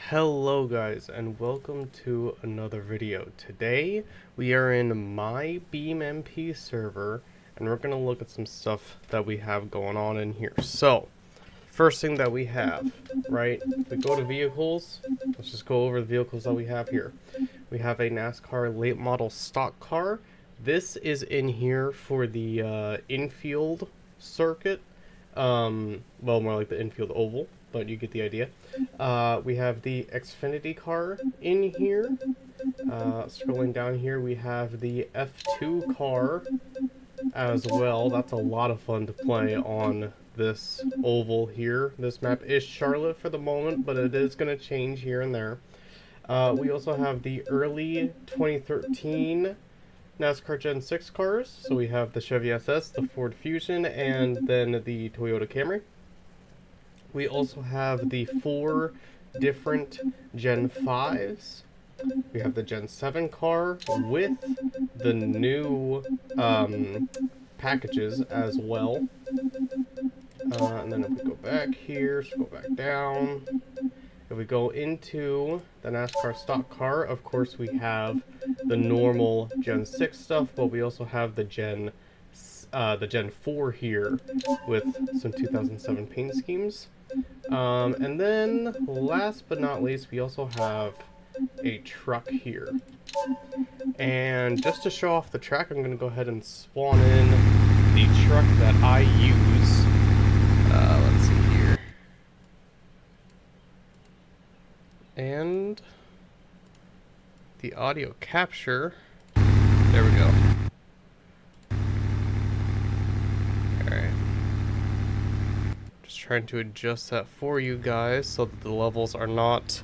Hello guys, and welcome to another video. Today we are in my BeamMP server and we're going to look at some stuff that we have going on in here. So first thing that we have, right, if we go to vehicles, let's just go over the vehicles that we have here. We have a NASCAR late model stock car. This is in here for the infield circuit, well, more like the infield oval, but you get the idea. We have the Xfinity car in here. Scrolling down here, we have the F2 car as well. That's a lot of fun to play on this oval here. This map is Charlotte for the moment, but it is going to change here and there. We also have the early 2013 NASCAR Gen 6 cars. So we have the Chevy SS, the Ford Fusion, and then the Toyota Camry. We also have the 4 different Gen 5s. We have the Gen 7 car with the new packages as well. And then if we go back here, scroll back down. If we go into the NASCAR stock car, of course we have the normal Gen 6 stuff, but we also have the Gen 4 here with some 2007 paint schemes. And then last but not least, we also have a truck here. And just to show off the track, I'm going to go ahead and spawn in the truck that I use. Let's see here. And the audio capture. There we go. Alright. Just trying to adjust that for you guys so that the levels are not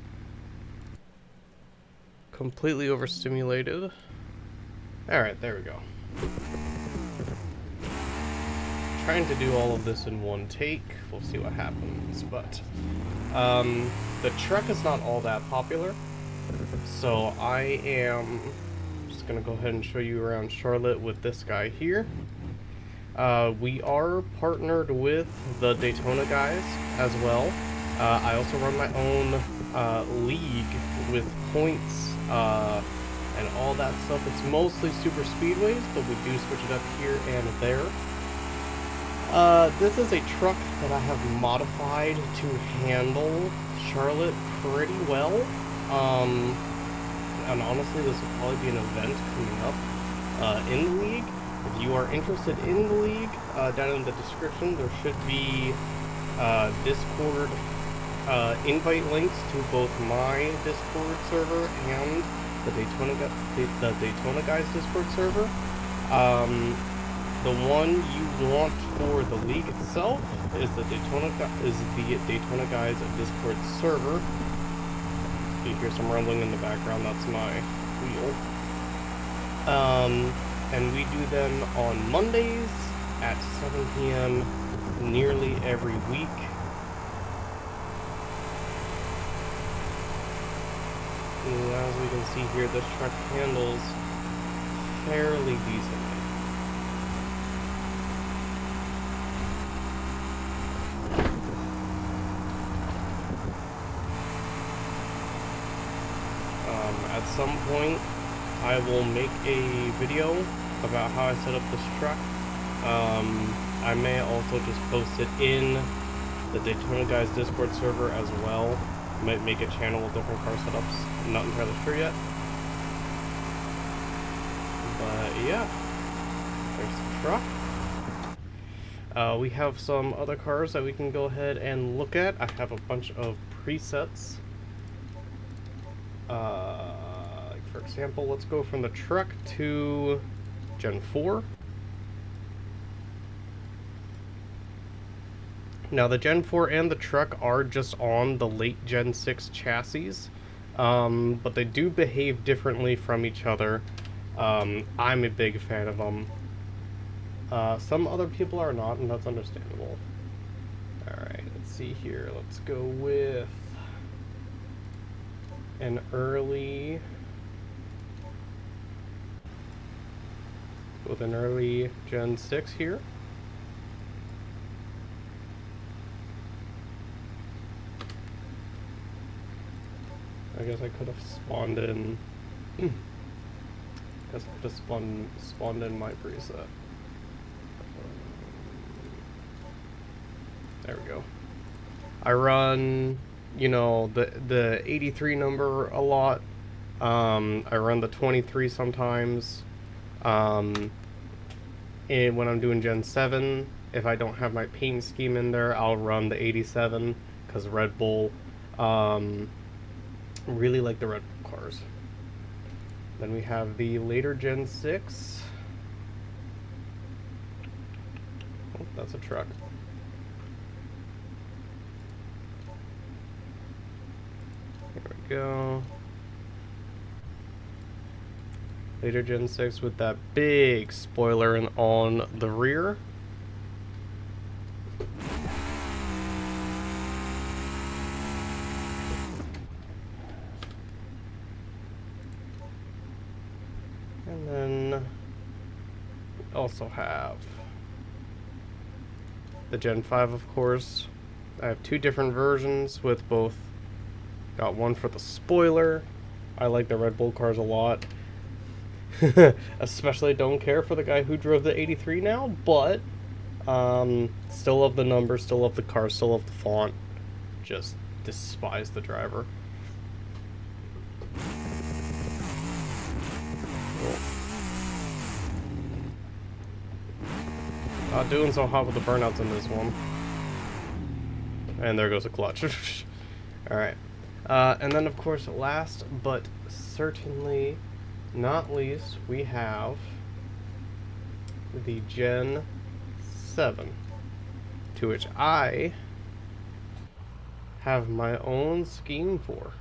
completely overstimulated. Alright, there we go. Trying to do all of this in one take. We'll see what happens, but the truck is not all that popular, so I am just gonna go ahead and show you around Charlotte with this guy here. We are partnered with the Daytona guys as well. I also run my own league with points and all that stuff. It's mostly super speedways, but we do switch it up here and there. This is a truck that I have modified to handle Charlotte pretty well. And honestly, this will probably be an event coming up in the league. If you are interested in the league, down in the description there should be Discord invite links to both my Discord server and the Daytona guys Discord server. The one you want for the league itself is the Daytona guys Discord server. If you hear some rumbling in the background, that's my wheel. And we do them on Mondays at 7 p.m. nearly every week. And as we can see here, this truck handles fairly decently. At some point, I will make a video about how I set up this truck. I may also just post it in the Daytona guys Discord server as well. Might make a channel with different car setups. I'm not entirely sure yet. But yeah, there's the truck. We have some other cars that we can go ahead and look at. I have a bunch of presets. For example, let's go from the truck to Gen 4. Now the Gen 4 and the truck are just on the late Gen 6 chassis, but they do behave differently from each other. I'm a big fan of them. Some other people are not, and that's understandable. Alright, let's see here. Let's go with an early Gen 6 here. I guess I could have spawned in. Guess I could have spawned in my preset. There we go. I run, you know, the 83 number a lot. I run the 23 sometimes. And when I'm doing Gen 7, if I don't have my paint scheme in there, I'll run the 87 because Red Bull. Really like the Red Bull cars. Then we have the later Gen 6. Oh, that's a truck. There we go. Later Gen 6 with that big spoiler on the rear. And then we also have the Gen 5, of course. I have two different versions with both. Got one for the spoiler. I like the Red Bull cars a lot. Especially don't care for the guy who drove the 83 now, but still love the number, still love the car, still love the font. Just despise the driver. Not doing so hot with the burnouts in this one. And there goes a clutch. Alright. And then, of course, last but certainly not least, we have the Gen 7, to which I have my own scheme for.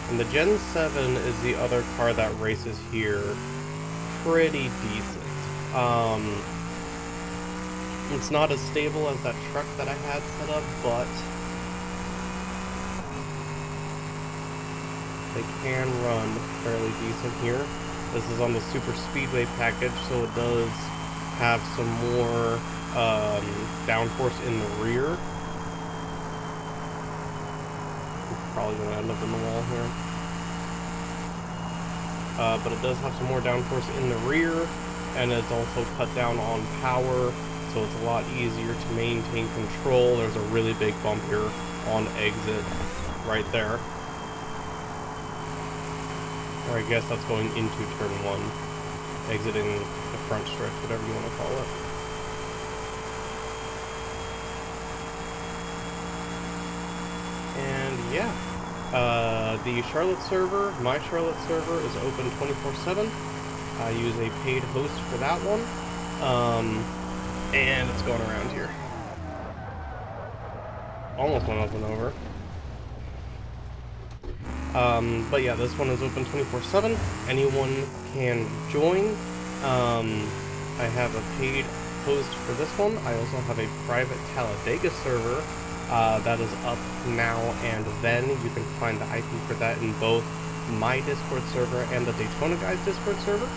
And the Gen 7 is the other car that races here pretty decent. It's not as stable as that truck that I had set up, but they can run fairly decent here. This is on the Super Speedway package, so it does have some more downforce in the rear. I'm probably going to end up in the wall here. But it does have some more downforce in the rear, and it's also cut down on power, so it's a lot easier to maintain control. There's a really big bump here on exit right there. Or I guess that's going into turn 1, exiting the front stretch, whatever you want to call it. And yeah, the Charlotte server, my Charlotte server, is open 24/7. I use a paid host for that one, and it's going around here. Almost went up and over. But yeah, this one is open 24/7. Anyone can join. I have a paid host for this one. I also have a private Talladega server that is up now and then. You can find the IP for that in both my Discord server and the Daytona Guys Discord server.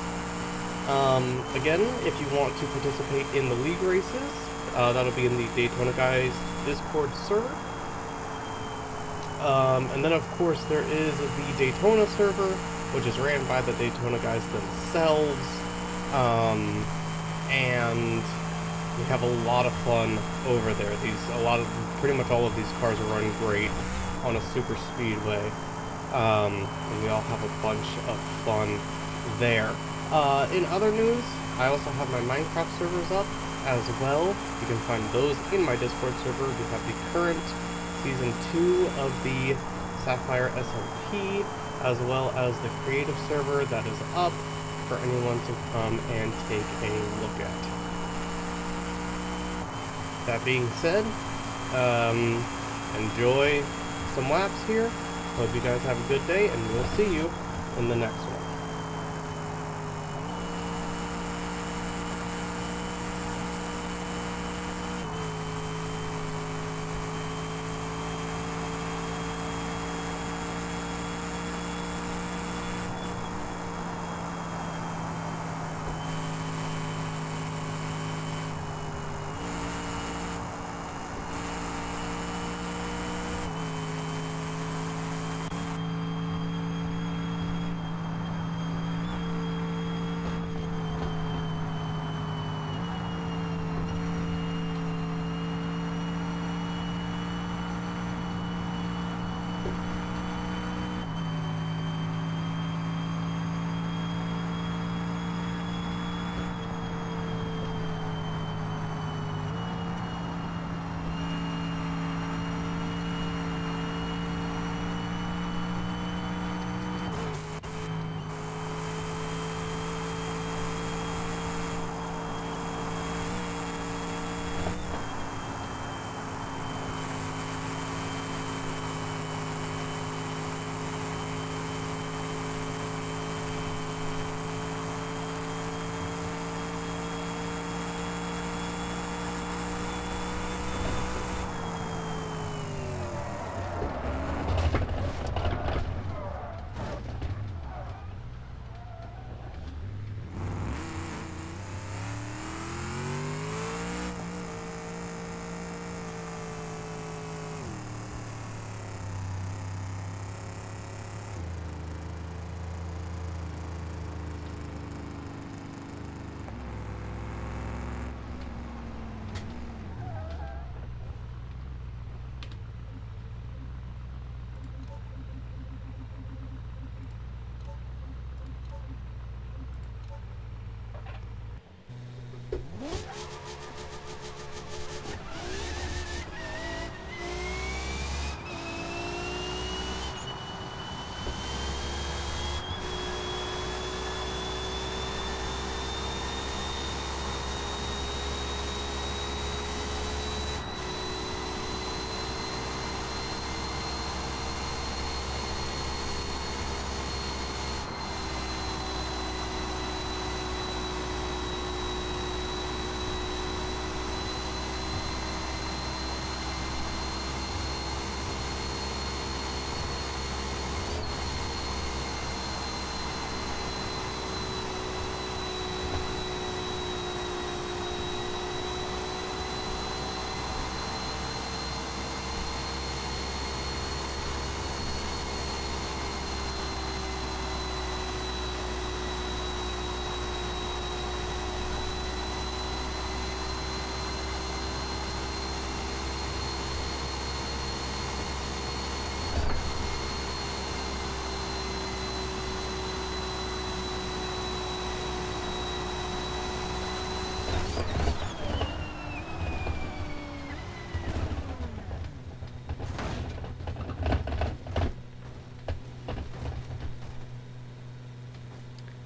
Again, if you want to participate in the league races, that'll be in the Daytona Guys Discord server. And then, of course, there is the Daytona server, which is ran by the Daytona guys themselves. And we have a lot of fun over there. Pretty much all of these cars are running great on a super speedway. And we all have a bunch of fun there. In other news, I also have my Minecraft servers up as well. You can find those in my Discord server. We have the current Season 2 of the Sapphire SMP, as well as the creative server that is up for anyone to come and take a look at. That being said, enjoy some laps here. Hope you guys have a good day, and we'll see you in the next one.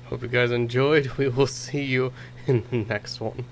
Hope you guys enjoyed. We will see you in the next one.